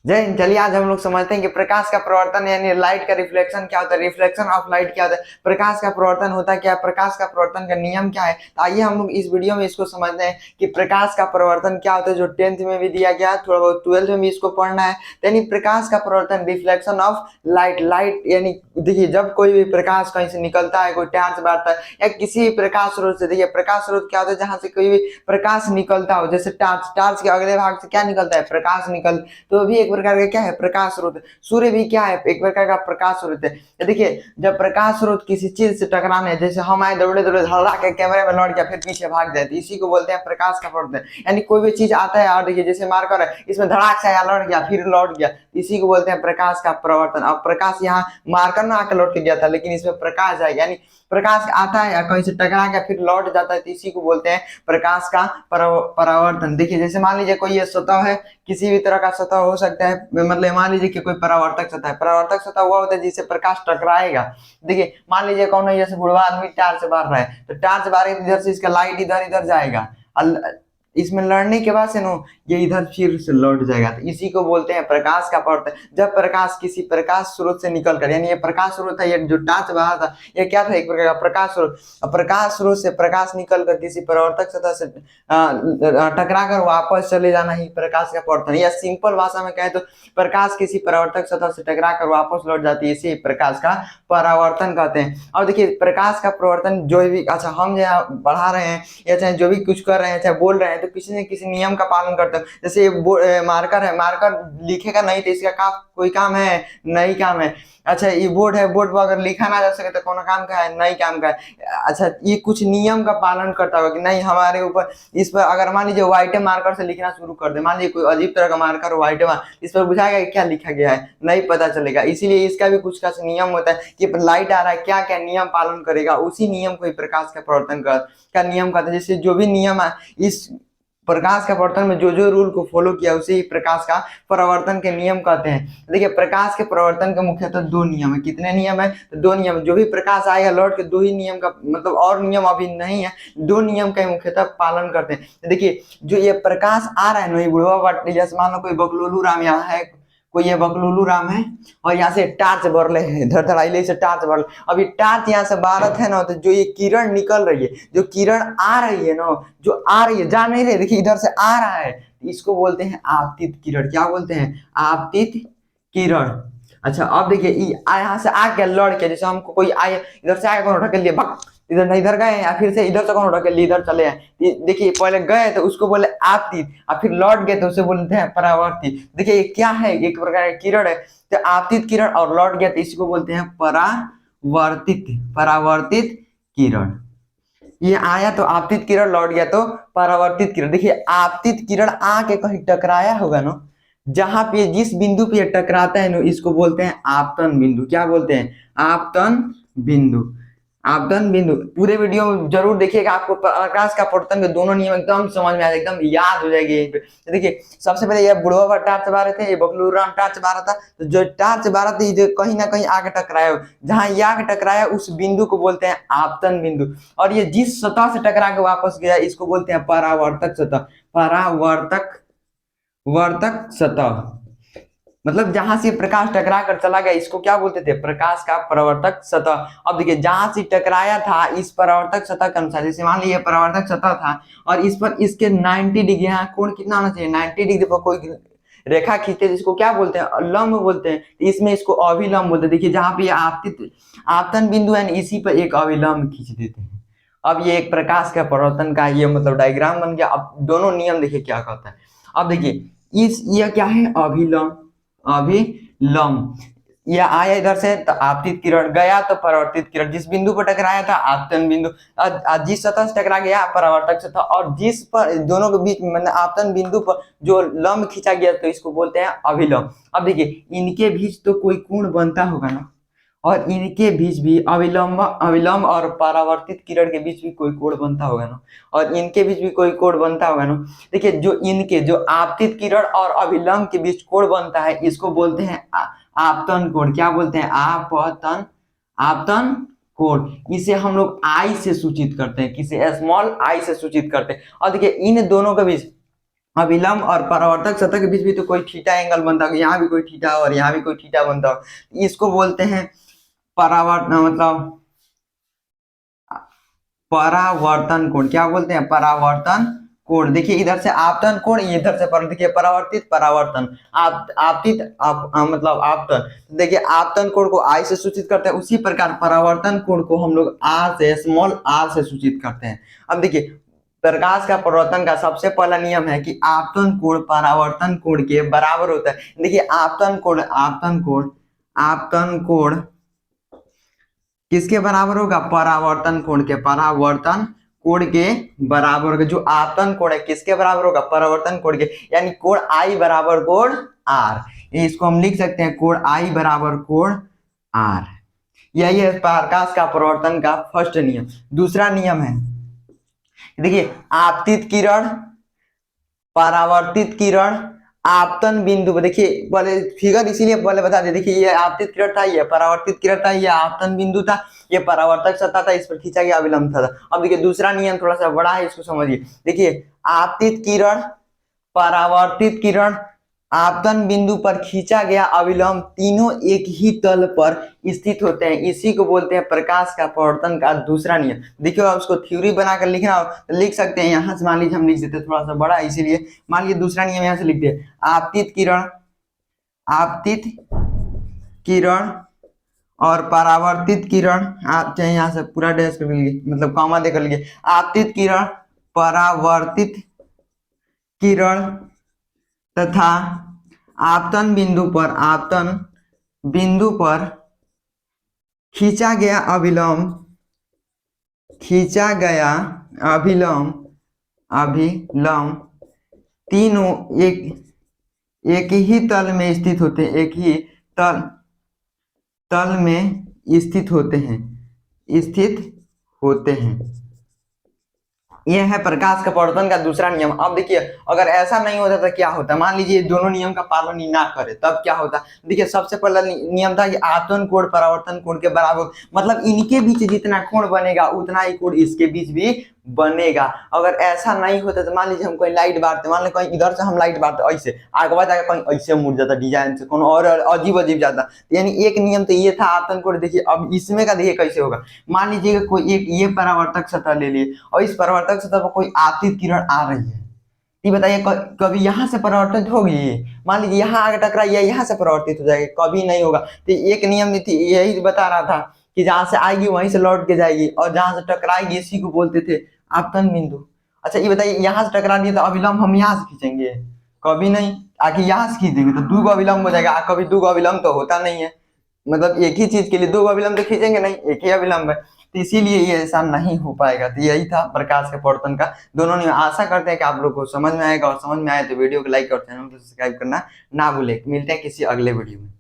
जय हिंद। चलिए आज हम लोग समझते हैं कि प्रकाश का प्रवर्तन यानी लाइट का रिफ्लेक्शन क्या होता है, रिफ्लेक्शन ऑफ लाइट क्या होता है, प्रकाश का प्रवर्तन होता है क्या, प्रकाश का प्रवर्तन का नियम क्या है। तो आइए हम लोग इस वीडियो में इसको समझते हैं कि प्रकाश का प्रवर्तन क्या होता है, जो 10th में भी दिया गया है, थोड़ा बहुत 12th में भी इसको पढ़ना है। यानी प्रकाश का प्रवर्तन, रिफ्लेक्शन ऑफ लाइट। लाइट यानी देखिए जब कोई भी प्रकाश कहीं से निकलता है, कोई टॉर्च बारता है या किसी भी प्रकाश स्रोत से, देखिए प्रकाश स्रोत क्या होता है, जहां से कोई भी प्रकाश निकलता हो, जैसे टॉर्च, टॉर्च के अगले भाग से क्या निकलता है, प्रकाश निकल, तो भी एक प्रकार का क्या है, प्रकाश स्रोत। सूर्य भी क्या है, एक प्रकार का प्रकाश स्रोत है। देखिए जब प्रकाश स्रोत किसी चीज से टकराने, जैसे हम आए दौड़े दौड़े धड़ा के कैमरे में लौट गया फिर पीछे भाग जाए, तो इसी को बोलते हैं प्रकाश का प्रवर्तन। यानी कोई भी चीज आता है और देखिए जैसे मार्कर है, इसमें धड़ाक से आया लौट गया फिर लौट गया, इसी को बोलते हैं प्रकाश का प्रवर्तन। अब प्रकाश यहाँ मार्कर में आकर लौट के गया था, लेकिन इसमें प्रकाश जाएगा, यानी प्रकाश आता है या कहीं से टकरा के फिर लौट जाता है, तो इसी को बोलते हैं प्रकाश का परावर्तन। देखिए जैसे मान लीजिए कोई ये सतह है, किसी भी तरह का सतह हो सकता है, मतलब मान लीजिए कि कोई परावर्तक सतह है। परावर्तक सतह हुआ होता है जिससे प्रकाश टकराएगा। देखिए मान लीजिए कौन है, जैसे बुढ़वा आदमी टार्च बार रहा है, तो टार्च बारे इधर से इसका लाइट इधर इधर जाएगा, इसमें लड़ने के बाद से नो ये इधर फिर से लौट जाएगा, तो इसी को बोलते हैं प्रकाश का प्रवर्तन। जब प्रकाश किसी प्रकाश स्रोत से निकल कर, यानी ये प्रकाश स्रोत है, ये जो टार्च बाहर था ये क्या था, एक प्रकार का प्रकाश स्रोत। प्रकाश स्रोत से प्रकाश निकल कर किसी परावर्तक सतह से टकरा कर वापस चले जाना ही प्रकाश का प्रवर्तन। या सिंपल भाषा में कहे तो प्रकाश किसी परावर्तक सतह से टकरा कर वापस लौट जाती है, इसे प्रकाश का परावर्तन कहते हैं। और देखिए प्रकाश का प्रवर्तन जो भी, अच्छा हम जो पढ़ा रहे हैं या चाहे जो भी कुछ कर रहे हैं, चाहे बोल रहे हैं, तो किसी न किसी नियम का पालन करते हैं। जैसे मार्कर है, मार्कर लिखेगा नहीं तो इसका कोई काम है, नहीं काम है। अच्छा ये बोर्ड है, बोर्ड पर अगर लिखा ना जा सके तो कौन काम का है, नहीं काम का है। अच्छा ये कुछ नियम का पालन करता होगा कि नहीं, हमारे ऊपर इस पर अगर मान लीजिए व्हाइट मार्कर से लिखना शुरू कर दे, मान लीजिए कोई अजीब तरह का मार्कर व्हाइट मार्कर, इस पर बुझाएगा क्या लिखा गया है, नहीं पता चलेगा। इसीलिए इसका भी कुछ खास नियम होता है कि लाइट आ रहा है, क्या क्या नियम पालन करेगा, उसी नियम को प्रकाश का प्रवर्तन का नियम कहते हैं। जैसे जो भी नियम है इस प्रकाश का प्रवर्तन में जो जो रूल को फॉलो किया उसे ही प्रकाश का प्रवर्तन के नियम कहते हैं। देखिए प्रकाश के प्रवर्तन का मुख्यतः दो नियम है। कितने नियम है, तो दो नियम। जो भी प्रकाश आएगा लौट के दो ही नियम का, मतलब और नियम अभी नहीं है, दो नियम का मुख्यतः पालन करते हैं। देखिए जो ये प्रकाश आ रहा है ना, ये बुढ़वा जैसे मान लो कोई बकलोलू राम यहाँ है, कोई ये बकलुलू राम है और यहाँ से टार्च बरले है, धर धड़ाइले से टार्च बरले। अभी टार्च यहाँ से बारत है ना, तो जो ये किरण निकल रही है, जो किरण आ रही है ना, जो आ रही है, जा नहीं रही, देखिए इधर से आ रहा है, इसको बोलते हैं आपतित किरण। क्या बोलते हैं, आपतित किरण। अच्छा अब देखिए यहाँ से आके लड़ के, जैसे हमको कोई आए इधर से आके कौन ढकेल लिए, भक इधर नहीं, इधर गए या फिर से इधर से कौन ढकेल लिए, इधर चले आए। देखिए पहले गए तो उसको बोले आपतित, और फिर लौट गए तो उसे बोलते हैं परावर्तित। देखिए ये क्या है, एक प्रकार का किरण है, तो आपतित किरण, और लौट गया तो इसको बोलते हैं परावर्तित, परावर्तित किरण। ये आया तो आपतित किरण, लौट गया तो परावर्तित किरण। देखिए आपतित किरण आके कहीं टकराया होगा ना, जहां पे जिस बिंदु पे टकराता है ना, इसको बोलते हैं आपतन बिंदु। क्या बोलते हैं, आपतन बिंदु। आपतन बिंदु पूरे वीडियो में जरूर देखिएगा, आपको प्रकाश का प्रवर्तन के दोनों नियम एकदम समझ में आ जाए, एकदम याद हो जाएगी यहीं पे। देखिए सबसे पहले ये बुढ़वा टार्च बारे थे, ये बकलूराम टार्च बारा था, तो जो टार्च बारा थी जो कहीं ना कहीं आगे टकराया, जहां ये आगे टकराया उस बिंदु को बोलते हैं आपतन बिंदु। और ये जिस सतह से टकरा के वापस गया इसको बोलते हैं परावर्तक सतह। परावर्तक वर्तक सतह, मतलब जहां से प्रकाश टकरा कर चला गया इसको क्या बोलते थे, प्रकाश का परावर्तक सतह। अब देखिए जहां से टकराया था इस परावर्तक सतह के अनुसार, जैसे मान लीजिए परावर्तक सतह था और इस पर इसके 90 डिग्री, यहाँ कोण कितना होना चाहिए, 90 डिग्री पर कोई रेखा खींचते जिसको क्या बोलते हैं, लंब बोलते हैं। इसमें इसको अभिलंब बोलते हैं। देखिए जहां पे आपतित आपतन बिंदु है इसी पर एक अभिलंब खींच देते हैं। अब ये एक प्रकाश का परावर्तन का ये मतलब डायग्राम बन गया। अब दोनों नियम देखिए क्या कहता है। अब देखिए इस ये क्या है, अभिलंब, अभिलंब। यह आया इधर से तो आपतित किरण, गया तो परावर्तित किरण। जिस बिंदु पर टकराया था आपतन बिंदु, जिस सतह से टकरा गया परावर्तक सतह, और जिस पर दोनों के बीच मतलब आपतन बिंदु पर जो लंब खींचा गया तो इसको बोलते हैं अभिलंब। अब देखिए इनके बीच तो कोई कोण बनता होगा ना, और इनके बीच भी अविलंब अविलंब और परावर्तित किरण के बीच भी कोई कोण बनता होगा ना, और इनके बीच भी कोई कोण बनता होगा ना। देखिए जो इनके जो आपतित किरण और अविलंब के बीच कोण बनता है इसको बोलते हैं आपतन कोण। क्या बोलते हैं, आपतन, आपतन कोण। इसे हम लोग आई से सूचित करते हैं, किसे स्मॉल आई से सूचित करते हैं। और देखिए इन दोनों के बीच अभिलंब और परावर्तक सतह के बीच भी तो कोई थीटा एंगल बनता है, यहाँ भी कोई थीटा और यहाँ भी कोई थीटा बनता है, इसको बोलते हैं परावर्तन, मतलब परावर्तन कोण। क्या बोलते हैं? परावर्तन कोण। देखिए इधर से आपतन कोण, इधर से पर, देखिए परावर्तित परावर्तन, आपतित मतलब आपतन। देखिए आपतन कोण को आई से सूचित करते हैं, उसी प्रकार परावर्तन कोण को हम लोग आर से, स्मॉल आर से सूचित करते हैं। अब देखिए प्रकाश का परावर्तन का सबसे पहला नियम है कि आपतन कोण परावर्तन कोण के बराबर होता है। देखिए आपतन कोण, आपतन कोण किसके बराबर होगा? परावर्तन कोण के, परावर्तन कोण के बराबर होगा। जो आपतन कोण है किसके बराबर होगा? परावर्तन कोण के, यानी कोण आई बराबर कोण आर। इसको हम लिख सकते हैं कोण आई बराबर कोण आर। यही है प्रकाश का परावर्तन का फर्स्ट नियम। दूसरा नियम है, देखिए आपतित किरण, परावर्तित किरण, आपतन बिंदु। देखिए पहले फिगर इसीलिए पहले बता दे, देखिए ये आपतित किरण था, ये परावर्तित किरण था, ये आपतन बिंदु था, ये परावर्तक सतह था, इस पर खींचा गया अभिलंब था। अब देखिए दूसरा नियम थोड़ा सा बड़ा है, इसको समझिए। देखिए आपतित किरण, परावर्तित किरण, आपतन बिंदु पर खींचा गया अभिलंब, तीनों एक ही तल पर स्थित होते हैं। इसी को बोलते हैं प्रकाश का परावर्तन का दूसरा नियम। देखिए आप उसको थ्योरी बनाकर लिखना हो तो लिख सकते हैं। यहाँ से मान लीजिए हम लिख देते, थोड़ा सा बड़ा है इसीलिए मान लीजिए दूसरा नियम यहाँ से लिख दिए, आपतित किरण, आपतित किरण और परावर्तित किरण। आप चाहे यहाँ से पूरा डैश कर लीजिए, मतलब कॉमा देकर लीजिए, आपतित किरण, परावर्तित किरण तथा आपतन बिंदु पर खींचा गया अभिलंब तीनों एक ही तल में स्थित होते हैं, एक ही तल में स्थित होते हैं। यह है प्रकाश का परावर्तन का दूसरा नियम। अब देखिए अगर ऐसा नहीं होता तो क्या होता, मान लीजिए दोनों नियम का पालन ही ना करे तब क्या होता। देखिए सबसे पहला नियम था कि आपतन कोण परावर्तन कोण के बराबर, मतलब इनके बीच जितना कोण बनेगा उतना ही कोण इसके बीच भी बनेगा। अगर ऐसा नहीं होता तो मान लीजिए हम कोई लाइट बांटते, मान लीजिए कहीं इधर से हम लाइट बांटते ऐसे, आगे बाद जाकर कहीं ऐसे मुड़ जाता डिजाइन से, कौन और अजीब अजीब जाता। यानी एक नियम तो ये था आपतन कोण। देखिए अब इसमें का देखिए कैसे होगा, मान लीजिए कोई एक ये परावर्तक सतह ले लिए और इस परावर्तक सतह पर कोई आपतित किरण आ रही है, ये बताइए कभी यहाँ से परावर्तित होगी? मान लीजिए यहाँ आगे टकराई, यहाँ से परावर्तित हो जाएगी? कभी नहीं होगा। तो एक नियम थी, यही बता रहा था कि जहां से आएगी वहीं से लौट के जाएगी, और जहां से टकराएगी इसी को बोलते थे आपतन बिंदु। अच्छा ये बताइए यहाँ से टकरा दिए तो अभिलंब हम यहाँ से खींचेंगे? कभी नहीं। आखिर यहाँ से खींच देंगे तो दो अभिलंब हो जाएगा, कभी दो अभिलंब तो होता नहीं है, मतलब एक ही चीज के लिए दो अभिलंब तो खींचेंगे नहीं, एक ही अभिलंब है, तो इसीलिए ये ऐसा नहीं हो पाएगा। तो यही था प्रकाश के परावर्तन का दोनों नियम। आशा करते हैं कि आप लोग को समझ में आएगा, और समझ में आए तो वीडियो को लाइक और चैनल को सब्सक्राइब करना ना भूले। मिलते हैं किसी अगले वीडियो में।